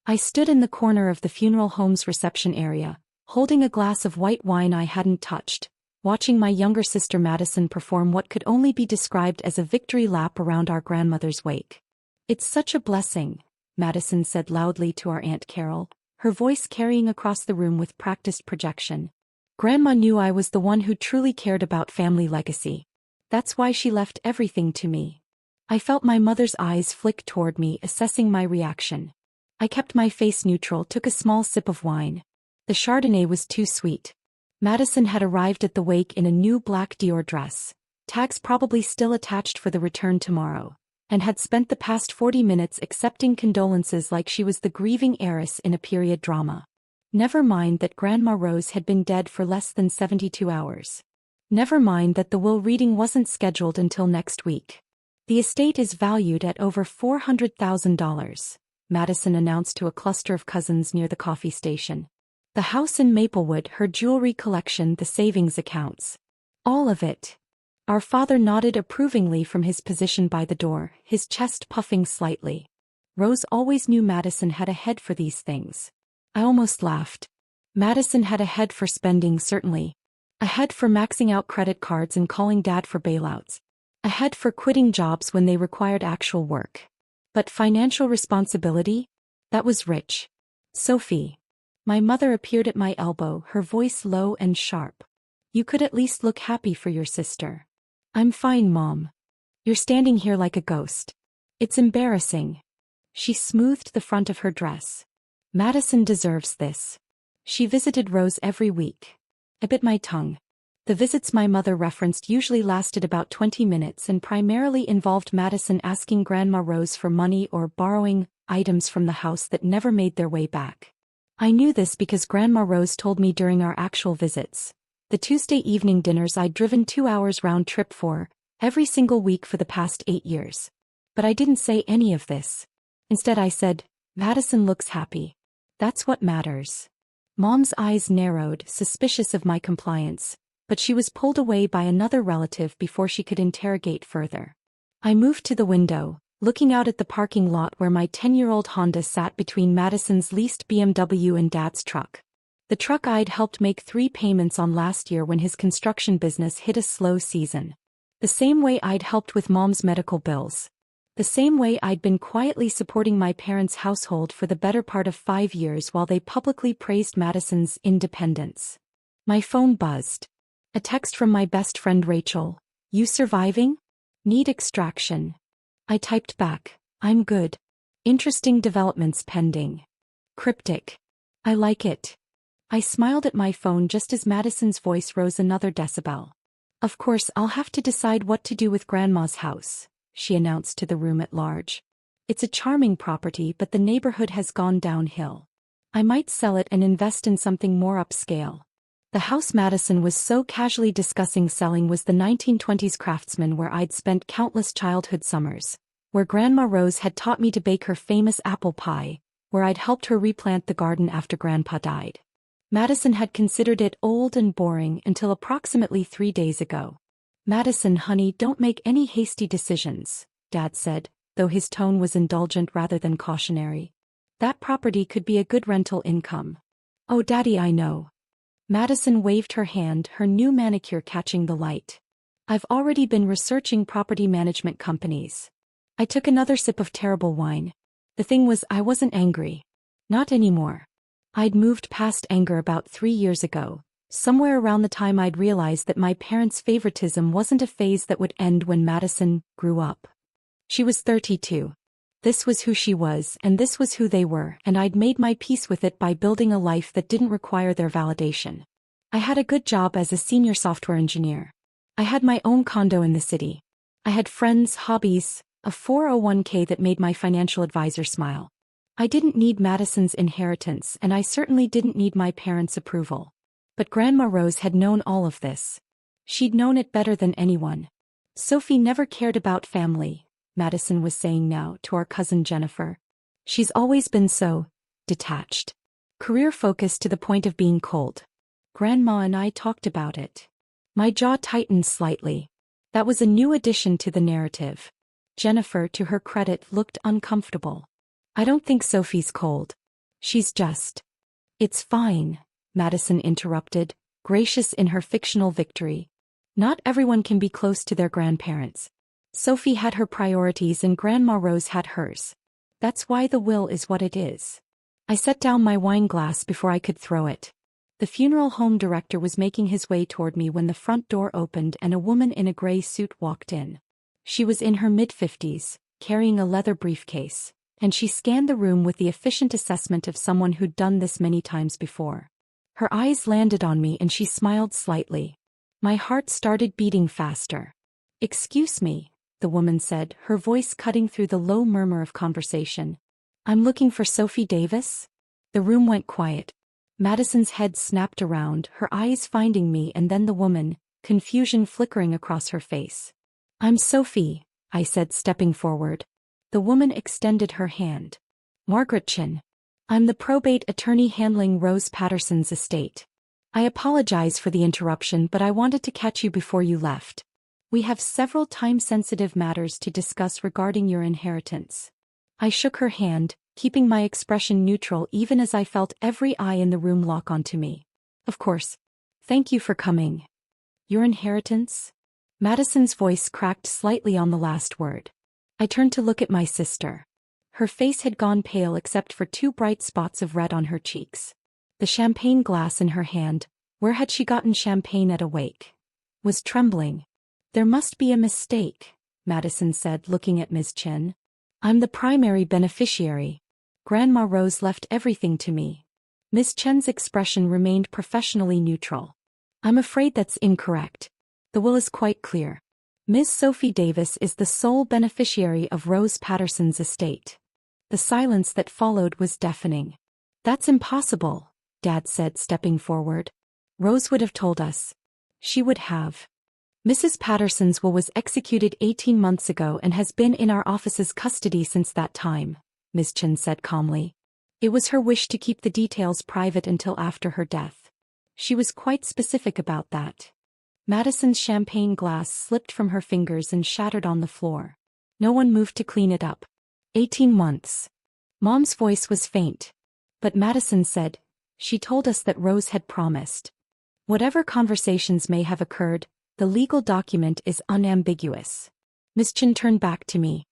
I stood in the corner of the funeral home's reception area, holding a glass of white wine I hadn't touched, watching my younger sister Madison perform what could only be described as a victory lap around our grandmother's wake. "It's such a blessing," Madison said loudly to our Aunt Carol, her voice carrying across the room with practiced projection. "Grandma knew I was the one who truly cared about family legacy. That's why she left everything to me." I felt my mother's eyes flick toward me, assessing my reaction. I kept my face neutral, took a small sip of wine. The Chardonnay was too sweet. Madison had arrived at the wake in a new black Dior dress, tags probably still attached for the return tomorrow, and had spent the past 40 minutes accepting condolences like she was the grieving heiress in a period drama. Never mind that Grandma Rose had been dead for less than 72 hours. Never mind that the will reading wasn't scheduled until next week. "The estate is valued at over $400,000, Madison announced to a cluster of cousins near the coffee station. "The house in Maplewood, her jewelry collection, the savings accounts. All of it." Our father nodded approvingly from his position by the door, his chest puffing slightly. Rose always knew Madison had a head for these things. I almost laughed. Madison had a head for spending, certainly. A head for maxing out credit cards and calling Dad for bailouts. A head for quitting jobs when they required actual work. But financial responsibility? That was rich. "Sophie." My mother appeared at my elbow, her voice low and sharp. "You could at least look happy for your sister." "I'm fine, Mom. You're standing here like a ghost. It's embarrassing." She smoothed the front of her dress. "Madison deserves this. She visited Rose every week." I bit my tongue. The visits my mother referenced usually lasted about 20 minutes and primarily involved Madison asking Grandma Rose for money or borrowing items from the house that never made their way back. I knew this because Grandma Rose told me during our actual visits. The Tuesday evening dinners I'd driven 2 hours round trip for, every single week for the past 8 years. But I didn't say any of this. Instead I said, "Madison looks happy. That's what matters." Mom's eyes narrowed, suspicious of my compliance, but she was pulled away by another relative before she could interrogate further. I moved to the window, looking out at the parking lot where my 10-year-old Honda sat between Madison's leased BMW and Dad's truck. The truck I'd helped make 3 payments on last year when his construction business hit a slow season. The same way I'd helped with Mom's medical bills. The same way I'd been quietly supporting my parents' household for the better part of 5 years while they publicly praised Madison's independence. My phone buzzed. A text from my best friend Rachel. "You surviving? Need extraction." I typed back, "I'm good. Interesting developments pending." Cryptic. "I like it." I smiled at my phone just as Madison's voice rose another decibel. "Of course I'll have to decide what to do with Grandma's house," she announced to the room at large. "It's a charming property, but the neighborhood has gone downhill. I might sell it and invest in something more upscale." The house Madison was so casually discussing selling was the 1920s Craftsman where I'd spent countless childhood summers, where Grandma Rose had taught me to bake her famous apple pie, where I'd helped her replant the garden after Grandpa died. Madison had considered it old and boring until approximately 3 days ago. "Madison, honey, don't make any hasty decisions," Dad said, though his tone was indulgent rather than cautionary. "That property could be a good rental income." "Oh, Daddy, I know." Madison waved her hand, her new manicure catching the light. "I've already been researching property management companies." I took another sip of terrible wine. The thing was, I wasn't angry. Not anymore. I'd moved past anger about 3 years ago, somewhere around the time I'd realized that my parents' favoritism wasn't a phase that would end when Madison grew up. She was 32. This was who she was, and this was who they were, and I'd made my peace with it by building a life that didn't require their validation. I had a good job as a senior software engineer. I had my own condo in the city. I had friends, hobbies, a 401k that made my financial advisor smile. I didn't need Madison's inheritance, and I certainly didn't need my parents' approval. But Grandma Rose had known all of this. She'd known it better than anyone. "Sophie never cared about family," Madison was saying now to our cousin Jennifer. "She's always been so detached. Career-focused to the point of being cold. Grandma and I talked about it." My jaw tightened slightly. That was a new addition to the narrative. Jennifer, to her credit, looked uncomfortable. "I don't think Sophie's cold." She's just. It's fine, Madison interrupted, gracious in her fictional victory. Not everyone can be close to their grandparents. Sophie had her priorities and Grandma Rose had hers. That's why the will is what it is. I set down my wine glass before I could throw it. The funeral home director was making his way toward me when the front door opened and a woman in a gray suit walked in. She was in her mid-50s, carrying a leather briefcase, and she scanned the room with the efficient assessment of someone who'd done this many times before. Her eyes landed on me and she smiled slightly. My heart started beating faster. "Excuse me," the woman said, her voice cutting through the low murmur of conversation. "I'm looking for Sophie Davis?" The room went quiet. Madison's head snapped around, her eyes finding me and then the woman, confusion flickering across her face. "I'm Sophie," I said, stepping forward. The woman extended her hand. "Margaret Chin. I'm the probate attorney handling Rose Patterson's estate. I apologize for the interruption, but I wanted to catch you before you left. We have several time-sensitive matters to discuss regarding your inheritance." I shook her hand, keeping my expression neutral even as I felt every eye in the room lock onto me. "Of course. Thank you for coming." "Your inheritance?" Madison's voice cracked slightly on the last word. I turned to look at my sister. Her face had gone pale except for 2 bright spots of red on her cheeks. The champagne glass in her hand, where had she gotten champagne at a wake, was trembling. "There must be a mistake," Madison said, looking at Ms. Chin. "I'm the primary beneficiary. Grandma Rose left everything to me." Ms. Chen's expression remained professionally neutral. "I'm afraid that's incorrect. The will is quite clear. Ms. Sophie Davis is the sole beneficiary of Rose Patterson's estate." The silence that followed was deafening. "That's impossible," Dad said, stepping forward. "Rose would have told us." "She would have." "Mrs. Patterson's will was executed 18 months ago and has been in our office's custody since that time," Ms. Chin said calmly. "It was her wish to keep the details private until after her death. She was quite specific about that." Madison's champagne glass slipped from her fingers and shattered on the floor. No one moved to clean it up. 18 months. Mom's voice was faint. But Madison said, "She told us that Rose had promised." Whatever conversations may have occurred, the legal document is unambiguous. Ms. Chin turned back to me.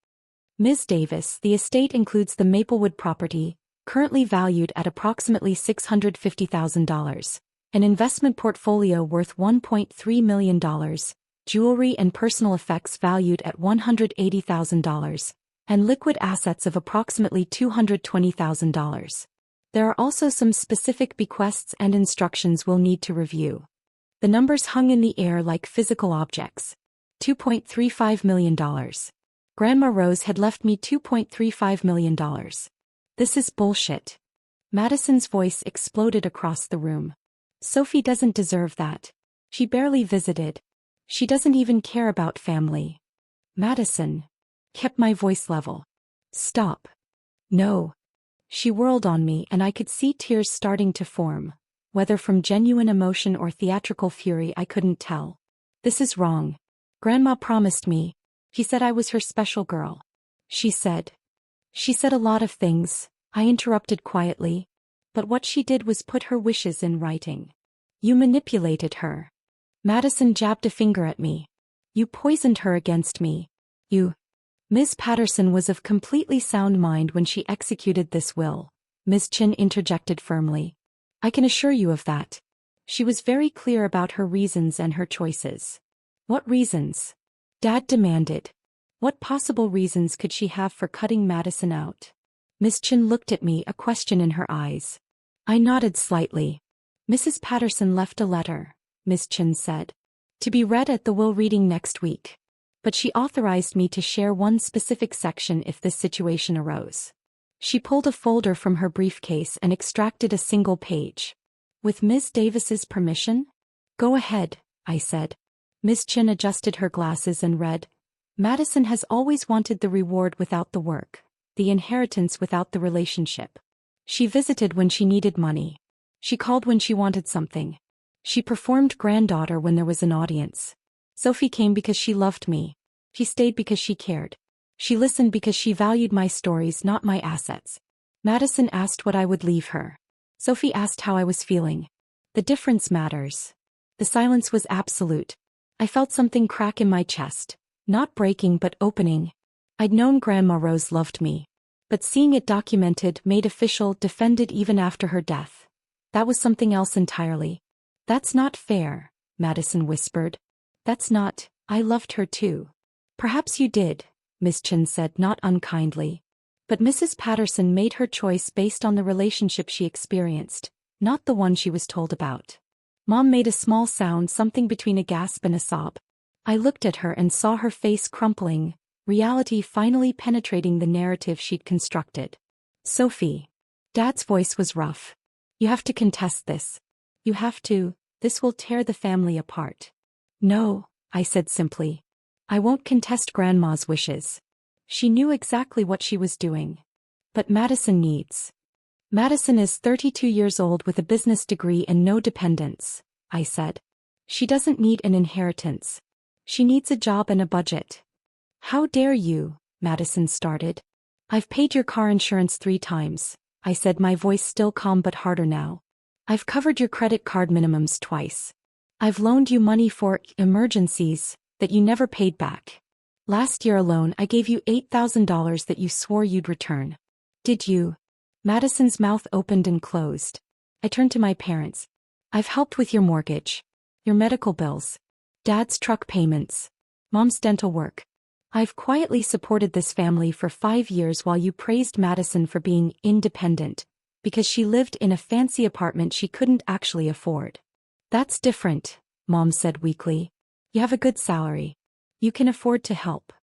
"Ms. Davis, the estate includes the Maplewood property, currently valued at approximately $650,000, an investment portfolio worth $1.3 million, jewelry and personal effects valued at $180,000, and liquid assets of approximately $220,000. There are also some specific bequests and instructions we'll need to review." The numbers hung in the air like physical objects. $2.35 million. Grandma Rose had left me $2.35 million. This is bullshit. Madison's voice exploded across the room. "Sophie doesn't deserve that. She barely visited. She doesn't even care about family." Madison kept my voice level. "Stop." "No." She whirled on me and I could see tears starting to form. Whether from genuine emotion or theatrical fury I couldn't tell. "This is wrong. Grandma promised me. She said I was her special girl." She said a lot of things," I interrupted quietly. "But what she did was put her wishes in writing. You manipulated her." Madison jabbed a finger at me. "You poisoned her against me. You." "Ms. Patterson was of completely sound mind when she executed this will," Ms. Chin interjected firmly. "I can assure you of that. She was very clear about her reasons and her choices." "What reasons?" Dad demanded. What possible reasons could she have for cutting Madison out? Ms. Chin looked at me, a question in her eyes. I nodded slightly. "Mrs. Patterson left a letter," Ms. Chin said, "to be read at the will reading next week. But she authorized me to share one specific section if this situation arose." She pulled a folder from her briefcase and extracted a single page. "With Ms. Davis's permission?" "Go ahead," I said. Ms. Chin adjusted her glasses and read, "Madison has always wanted the reward without the work, the inheritance without the relationship. She visited when she needed money. She called when she wanted something. She performed granddaughter when there was an audience. Sophie came because she loved me. She stayed because she cared. She listened because she valued my stories, not my assets. Madison asked what I would leave her. Sophie asked how I was feeling. The difference matters. The silence was absolute. I felt something crack in my chest. Not breaking but opening. I'd known Grandma Rose loved me. But seeing it documented, made official, defended even after her death. That was something else entirely. That's not fair, Madison whispered. That's not, I loved her too. Perhaps you did, Miss Chen said not unkindly. But Mrs. Patterson made her choice based on the relationship she experienced, not the one she was told about. Mom made a small sound, something between a gasp and a sob. I looked at her and saw her face crumpling, reality finally penetrating the narrative she'd constructed. Sophie. Dad's voice was rough. You have to contest this. You have to, this will tear the family apart. No, I said simply. I won't contest Grandma's wishes. She knew exactly what she was doing. But Madison needs. Madison is 32 years old with a business degree and no dependents, I said. She doesn't need an inheritance. She needs a job and a budget. How dare you, Madison started. I've paid your car insurance 3 times, I said, my voice still calm but harder now. I've covered your credit card minimums twice. I've loaned you money for emergencies that you never paid back. Last year alone I gave you $8,000 that you swore you'd return. Did you? Madison's mouth opened and closed. I turned to my parents. I've helped with your mortgage. Your medical bills. Dad's truck payments. Mom's dental work. I've quietly supported this family for 5 years while you praised Madison for being independent, because she lived in a fancy apartment she couldn't actually afford. That's different, Mom said weakly. You have a good salary. You can afford to help.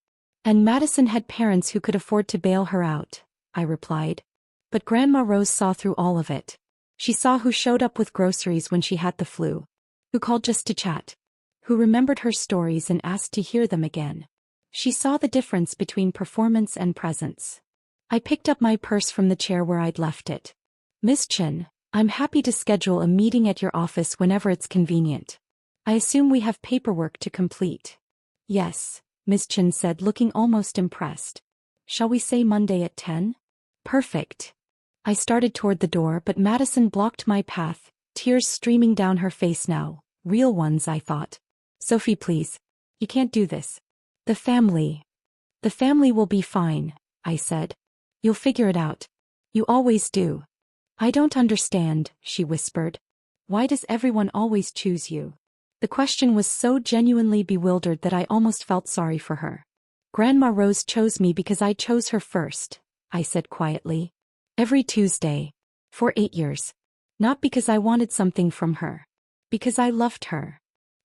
And Madison had parents who could afford to bail her out, I replied. But Grandma Rose saw through all of it. She saw who showed up with groceries when she had the flu. Who called just to chat. Who remembered her stories and asked to hear them again. She saw the difference between performance and presence. I picked up my purse from the chair where I'd left it. Miss Chen, I'm happy to schedule a meeting at your office whenever it's convenient. I assume we have paperwork to complete. Yes, Miss Chen said, looking almost impressed. Shall we say Monday at 10? Perfect. I started toward the door, but Madison blocked my path, tears streaming down her face now. Real ones, I thought. Sophie, please. You can't do this. The family will be fine, I said. You'll figure it out. You always do. I don't understand, she whispered. Why does everyone always choose you? The question was so genuinely bewildered that I almost felt sorry for her. Grandma Rose chose me because I chose her first, I said quietly. Every Tuesday. For 8 years. Not because I wanted something from her. Because I loved her.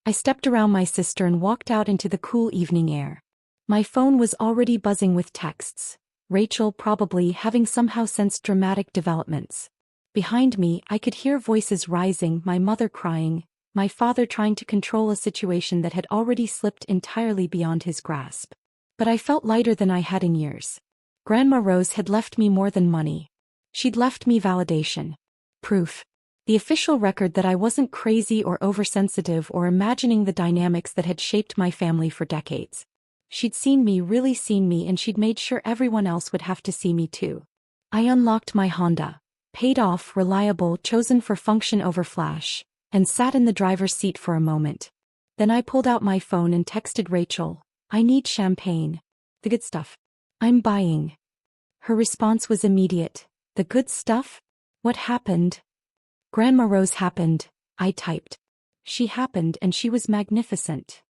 I stepped around my sister and walked out into the cool evening air. My phone was already buzzing with texts. Rachel probably having somehow sensed dramatic developments. Behind me, I could hear voices rising, my mother crying, my father trying to control a situation that had already slipped entirely beyond his grasp. But I felt lighter than I had in years. Grandma Rose had left me more than money. She'd left me validation. Proof. The official record that I wasn't crazy or oversensitive or imagining the dynamics that had shaped my family for decades. She'd seen me, really seen me, and she'd made sure everyone else would have to see me too. I unlocked my Honda. Paid off, reliable, chosen for function over flash, and sat in the driver's seat for a moment. Then I pulled out my phone and texted Rachel, I need champagne. The good stuff. I'm buying. Her response was immediate. The good stuff? What happened? Grandma Rose happened, I typed. She happened and she was magnificent.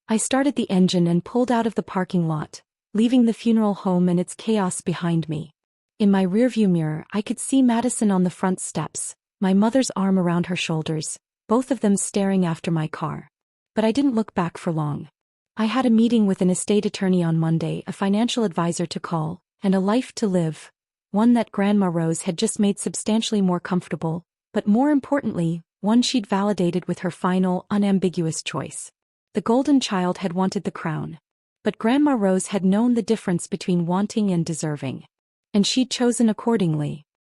I started the engine and pulled out of the parking lot, leaving the funeral home and its chaos behind me. In my rearview mirror, I could see Madison on the front steps, my mother's arm around her shoulders, both of them staring after my car. But I didn't look back for long. I had a meeting with an estate attorney on Monday, a financial advisor to call, and a life to live, one that Grandma Rose had just made substantially more comfortable, but more importantly, one she'd validated with her final, unambiguous choice. The golden child had wanted the crown. But Grandma Rose had known the difference between wanting and deserving. And she'd chosen accordingly.